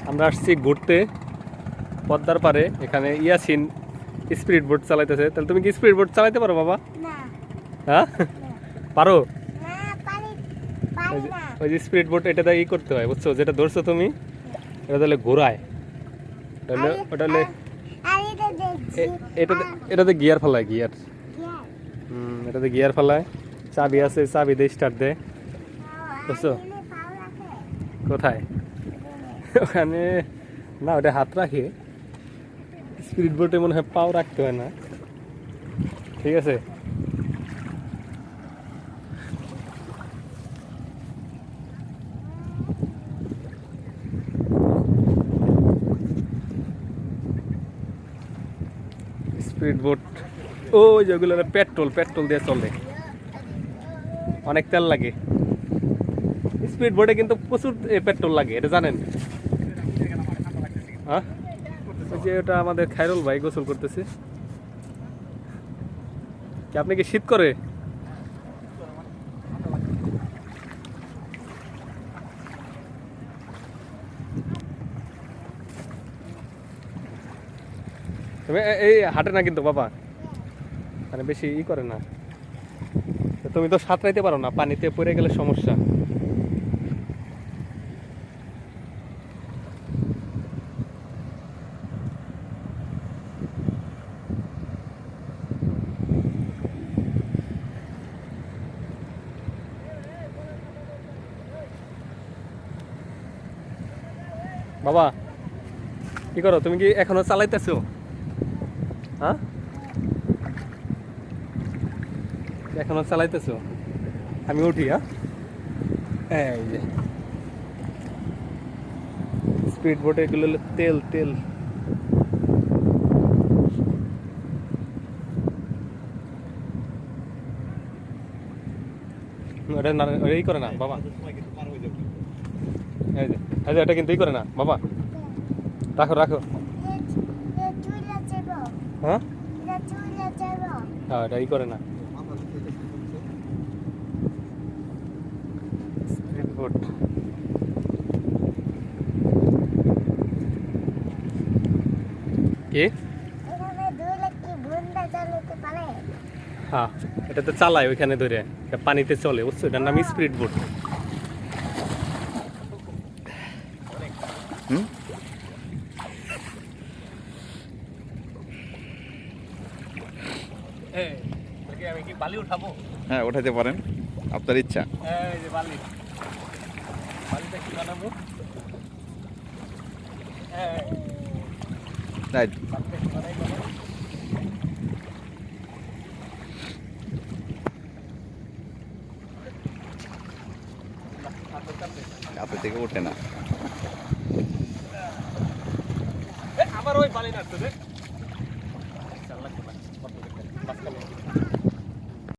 আমরা আসছি ঘুরতে পদ্মার পারে। এখানে ইয়াসিন স্পিড বোট চালাইতেছে। তাহলে তুমি কি স্পিড বোট চালাইতে পারো বাবা? হ্যাঁ পারো। ওই যে স্পিড বোট এটাতে ই করতে হয় বুঝছো, যেটা ধরছো তুমি এটা তাহলে ঘোরায়, তাহলে ওটা এটাতে গিয়ার ফেলায়, গিয়ার। এটাতে গিয়ার ফেলায়, চাবি আছে, চাবি দিয়ে স্টার্ট দেয় বুঝছো। কোথায়? ওখানে না, ওটা হাত রাখে। স্পিড বোটে মনে হয় পাও রাখতে হয় না। ঠিক আছে, স্পিড বোট ও যেগুলো পেট্রোল দিয়ে চলে, অনেক তেল লাগে। স্পিড বোটে কিন্তু প্রচুর পেট্রোল লাগে, এটা জানেন? হ্যাঁ, ওই যে ওটা আমাদের খায়রুল ভাই গোসল করতেছে। কি আপনি কি শীত করে? এই হাঁটে না কিন্তু বাবা, মানে বেশি ই করে না। তুমি তো সাঁতরাইতে পারো না, পানিতে পড়ে গেলে সমস্যা। বাবা কি করো তুমি? কি এখনো চালাইতেছো? হ্যাঁ, এখনো চালাইতেছো? আমি উঠি। হ্যাঁ, এই যে স্পিড বোটে এগুলো তেল তেল। ওটা না, ওই করে না বাবা। এই যে এটা কিন্তু ই করে না বাবা। রাখো রাখো। হ্যাঁ হ্যাঁ, এটা ই করে না। স্পিড বোট কি? হ্যাঁ, এটা তো চালায় ওইখানে ধরে, এটা পানিতে চলে বুঝছো, এটার নাম স্পিড বোট। আমি কি বালি উঠাবো? হ্যাঁ, উঠাতে পারেন, আপনার ইচ্ছা। এই যে বালি, বালিটা কি বানাবো? রাইট। কাপে থেকে ওঠে না। আবার ওই বালি নাড়তে দে।